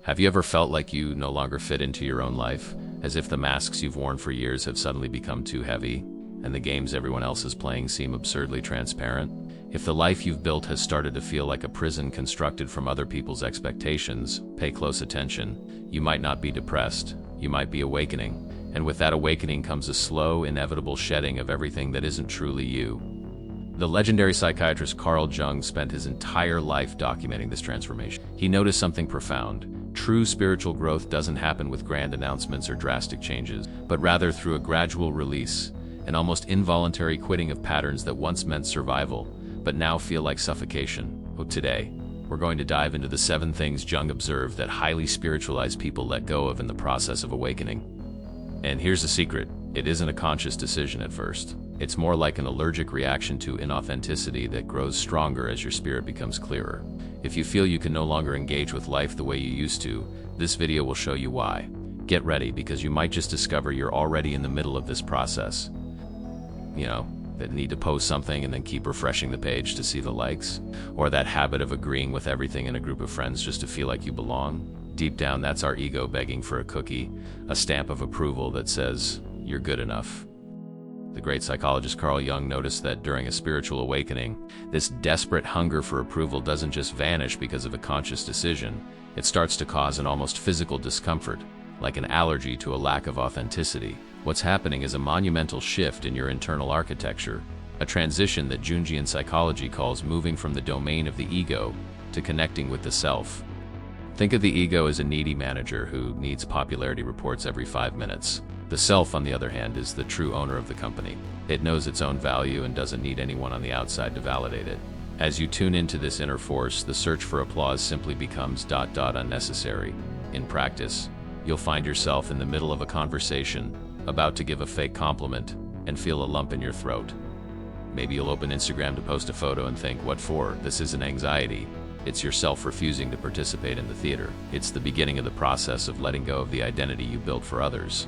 Have you ever felt like you no longer fit into your own life, as if the masks you've worn for years have suddenly become too heavy, and the games everyone else is playing seem absurdly transparent? If the life you've built has started to feel like a prison constructed from other people's expectations, pay close attention. You might not be depressed, you might be awakening, and with that awakening comes a slow, inevitable shedding of everything that isn't truly you. The legendary psychiatrist Carl Jung spent his entire life documenting this transformation. He noticed something profound. True spiritual growth doesn't happen with grand announcements or drastic changes, but rather through a gradual release, an almost involuntary quitting of patterns that once meant survival, but now feel like suffocation. Today, we're going to dive into the 7 things Jung observed that highly spiritualized people let go of in the process of awakening. And here's the secret: it isn't a conscious decision at first. It's more like an allergic reaction to inauthenticity that grows stronger as your spirit becomes clearer. If you feel you can no longer engage with life the way you used to, this video will show you why. Get ready, because you might just discover you're already in the middle of this process. You know, that need to post something and then keep refreshing the page to see the likes, or that habit of agreeing with everything in a group of friends just to feel like you belong. Deep down, that's our ego begging for a cookie, a stamp of approval that says, you're good enough. The great psychologist Carl Jung noticed that during a spiritual awakening, this desperate hunger for approval doesn't just vanish because of a conscious decision. It starts to cause an almost physical discomfort, like an allergy to a lack of authenticity. What's happening is a monumental shift in your internal architecture, a transition that Jungian psychology calls moving from the domain of the ego to connecting with the self. Think of the ego as a needy manager who needs popularity reports every 5 minutes. The self, on the other hand, is the true owner of the company. It knows its own value and doesn't need anyone on the outside to validate it. As you tune into this inner force, the search for applause simply becomes unnecessary. In practice, you'll find yourself in the middle of a conversation, about to give a fake compliment, and feel a lump in your throat. Maybe you'll open Instagram to post a photo and think, what for? This isn't anxiety. It's yourself refusing to participate in the theater. It's the beginning of the process of letting go of the identity you built for others.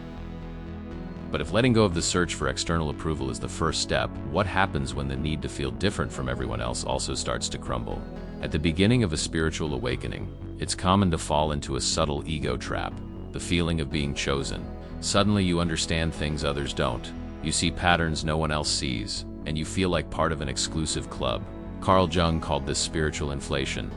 But if letting go of the search for external approval is the first step, what happens when the need to feel different from everyone else also starts to crumble? At the beginning of a spiritual awakening, it's common to fall into a subtle ego trap, the feeling of being chosen. Suddenly you understand things others don't. You see patterns no one else sees, and you feel like part of an exclusive club. Carl Jung called this spiritual inflation.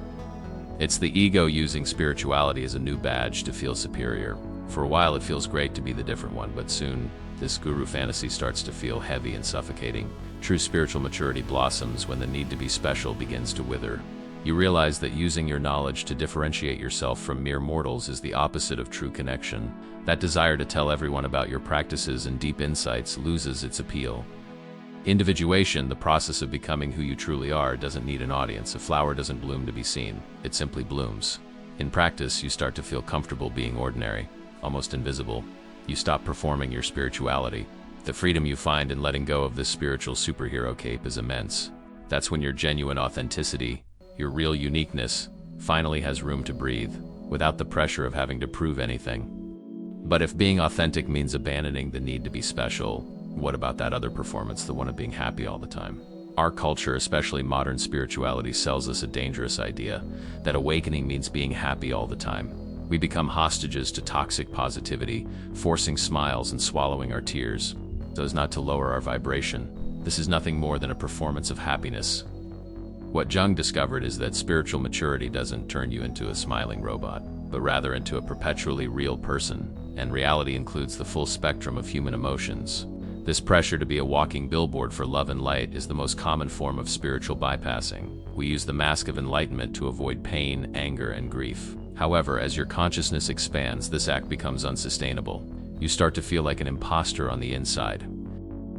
It's the ego using spirituality as a new badge to feel superior. For a while it feels great to be the different one, but soon this guru fantasy starts to feel heavy and suffocating. True spiritual maturity blossoms when the need to be special begins to wither. You realize that using your knowledge to differentiate yourself from mere mortals is the opposite of true connection. That desire to tell everyone about your practices and deep insights loses its appeal. Individuation, the process of becoming who you truly are, doesn't need an audience. A flower doesn't bloom to be seen. It simply blooms. In practice, you start to feel comfortable being ordinary, almost invisible. You stop performing your spirituality. The freedom you find in letting go of this spiritual superhero cape is immense. That's when your genuine authenticity, your real uniqueness, finally has room to breathe, without the pressure of having to prove anything. But if being authentic means abandoning the need to be special, what about that other performance, the one of being happy all the time? Our culture, especially modern spirituality, sells us a dangerous idea that awakening means being happy all the time. We become hostages to toxic positivity, forcing smiles and swallowing our tears, so as not to lower our vibration. This is nothing more than a performance of happiness. What Jung discovered is that spiritual maturity doesn't turn you into a smiling robot, but rather into a perpetually real person, and reality includes the full spectrum of human emotions. This pressure to be a walking billboard for love and light is the most common form of spiritual bypassing. We use the mask of enlightenment to avoid pain, anger, and grief. However, as your consciousness expands, this act becomes unsustainable. You start to feel like an imposter on the inside.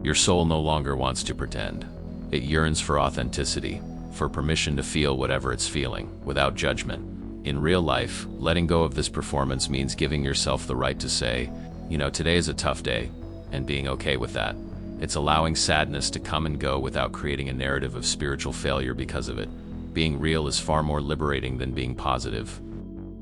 Your soul no longer wants to pretend. It yearns for authenticity, for permission to feel whatever it's feeling, without judgment. In real life, letting go of this performance means giving yourself the right to say, today is a tough day, and being okay with that. It's allowing sadness to come and go without creating a narrative of spiritual failure because of it. Being real is far more liberating than being positive.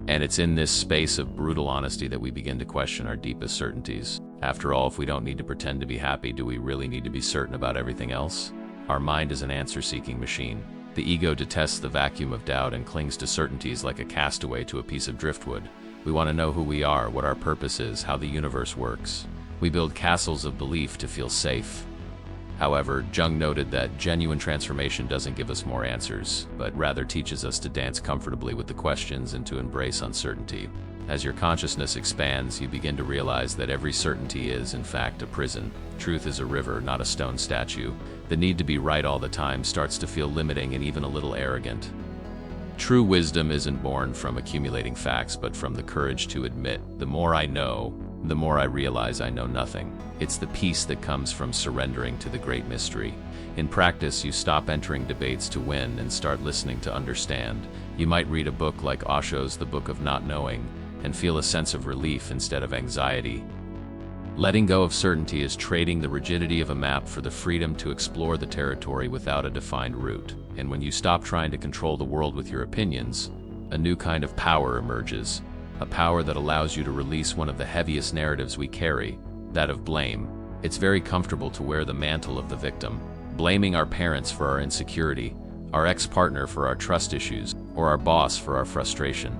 And it's in this space of brutal honesty that we begin to question our deepest certainties. After all, if we don't need to pretend to be happy, do we really need to be certain about everything else? Our mind is an answer-seeking machine. The ego detests the vacuum of doubt and clings to certainties like a castaway to a piece of driftwood. We want to know who we are, what our purpose is, how the universe works. We build castles of belief to feel safe. However, Jung noted that genuine transformation doesn't give us more answers, but rather teaches us to dance comfortably with the questions and to embrace uncertainty. As your consciousness expands, you begin to realize that every certainty is, in fact, a prison. Truth is a river, not a stone statue. The need to be right all the time starts to feel limiting and even a little arrogant. True wisdom isn't born from accumulating facts, but from the courage to admit, the more I know, the more I realize I know nothing. It's the peace that comes from surrendering to the great mystery. In practice, you stop entering debates to win and start listening to understand. You might read a book like Osho's The Book of Not Knowing and feel a sense of relief instead of anxiety. Letting go of certainty is trading the rigidity of a map for the freedom to explore the territory without a defined route. And when you stop trying to control the world with your opinions, a new kind of power emerges. A power that allows you to release one of the heaviest narratives we carry, that of blame. It's very comfortable to wear the mantle of the victim, blaming our parents for our insecurity, our ex-partner for our trust issues, or our boss for our frustration.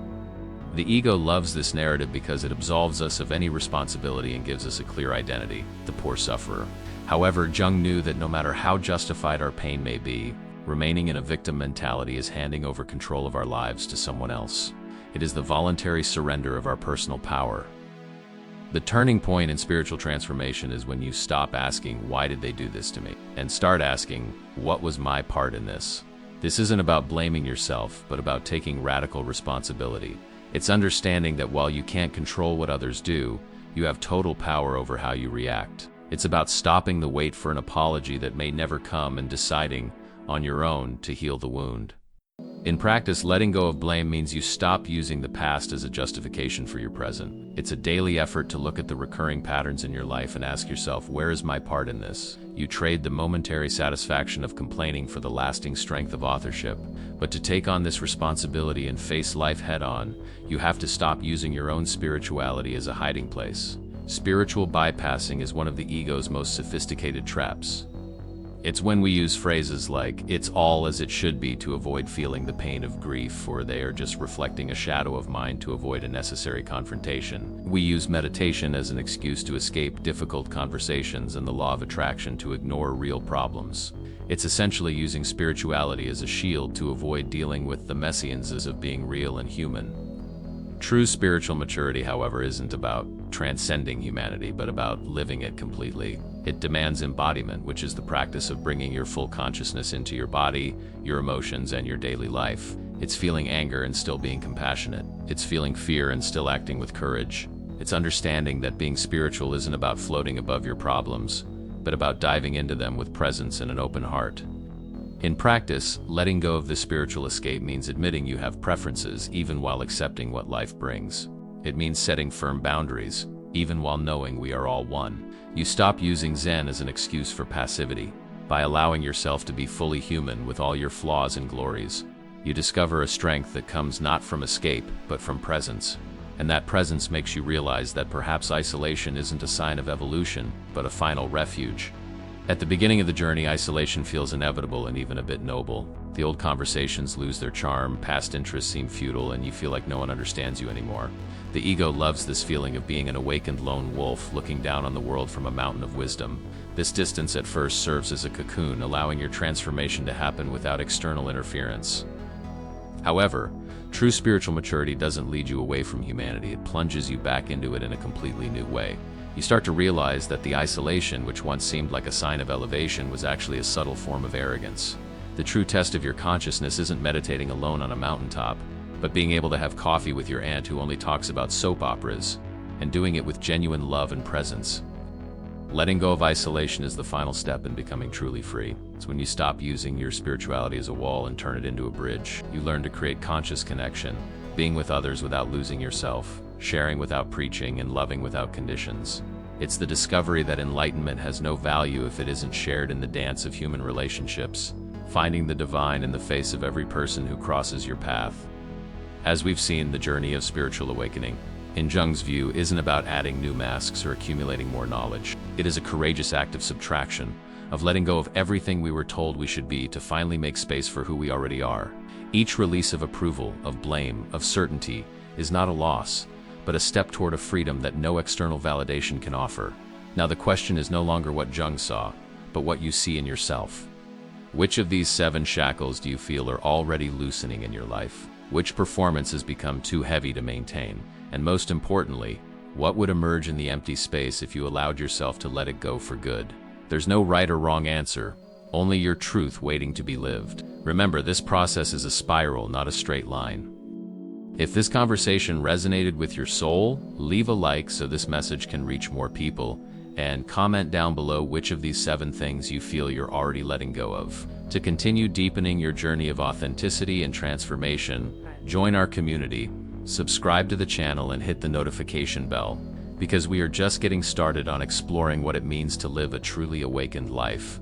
The ego loves this narrative because it absolves us of any responsibility and gives us a clear identity, the poor sufferer. However, Jung knew that no matter how justified our pain may be, remaining in a victim mentality is handing over control of our lives to someone else. It is the voluntary surrender of our personal power. The turning point in spiritual transformation is when you stop asking, "Why did they do this to me?" and start asking, "What was my part in this?" This isn't about blaming yourself, but about taking radical responsibility. It's understanding that while you can't control what others do, you have total power over how you react. It's about stopping the wait for an apology that may never come and deciding, on your own, to heal the wound. In practice, letting go of blame means you stop using the past as a justification for your present. It's a daily effort to look at the recurring patterns in your life and ask yourself, where is my part in this? You trade the momentary satisfaction of complaining for the lasting strength of authorship. But to take on this responsibility and face life head-on, you have to stop using your own spirituality as a hiding place. Spiritual bypassing is one of the ego's most sophisticated traps. It's when we use phrases like, "It's all as it should be," to avoid feeling the pain of grief, or they are just reflecting a shadow of mind to avoid a necessary confrontation. We use meditation as an excuse to escape difficult conversations and the law of attraction to ignore real problems. It's essentially using spirituality as a shield to avoid dealing with the messiances of being real and human. True spiritual maturity, however, isn't about transcending humanity, but about living it completely. It demands embodiment, which is the practice of bringing your full consciousness into your body, your emotions, and your daily life. It's feeling anger and still being compassionate. It's feeling fear and still acting with courage. It's understanding that being spiritual isn't about floating above your problems, but about diving into them with presence and an open heart. In practice, letting go of this spiritual escape means admitting you have preferences even while accepting what life brings. It means setting firm boundaries, even while knowing we are all one. You stop using Zen as an excuse for passivity. By allowing yourself to be fully human with all your flaws and glories, you discover a strength that comes not from escape, but from presence. And that presence makes you realize that perhaps isolation isn't a sign of evolution, but a final refuge. At the beginning of the journey, isolation feels inevitable and even a bit noble. The old conversations lose their charm, past interests seem futile, and you feel like no one understands you anymore. The ego loves this feeling of being an awakened lone wolf looking down on the world from a mountain of wisdom. This distance at first serves as a cocoon, allowing your transformation to happen without external interference. However, true spiritual maturity doesn't lead you away from humanity, it plunges you back into it in a completely new way. You start to realize that the isolation, which once seemed like a sign of elevation, was actually a subtle form of arrogance. The true test of your consciousness isn't meditating alone on a mountaintop, but being able to have coffee with your aunt who only talks about soap operas, and doing it with genuine love and presence. Letting go of isolation is the final step in becoming truly free. It's when you stop using your spirituality as a wall and turn it into a bridge. You learn to create conscious connection, being with others without losing yourself, sharing without preaching, and loving without conditions. It's the discovery that enlightenment has no value if it isn't shared in the dance of human relationships, finding the divine in the face of every person who crosses your path. As we've seen, the journey of spiritual awakening, in Jung's view, isn't about adding new masks or accumulating more knowledge. It is a courageous act of subtraction, of letting go of everything we were told we should be to finally make space for who we already are. Each release of approval, of blame, of certainty, is not a loss, but but a step toward a freedom that no external validation can offer. Now the question is no longer what Jung saw, but what you see in yourself. Which of these 7 shackles do you feel are already loosening in your life? Which performance has become too heavy to maintain? And most importantly, what would emerge in the empty space if you allowed yourself to let it go for good? There's no right or wrong answer, only your truth waiting to be lived. Remember, this process is a spiral, not a straight line. If this conversation resonated with your soul, leave a like so this message can reach more people, and comment down below which of these 7 things you feel you're already letting go of. To continue deepening your journey of authenticity and transformation, join our community, subscribe to the channel and hit the notification bell, because we are just getting started on exploring what it means to live a truly awakened life.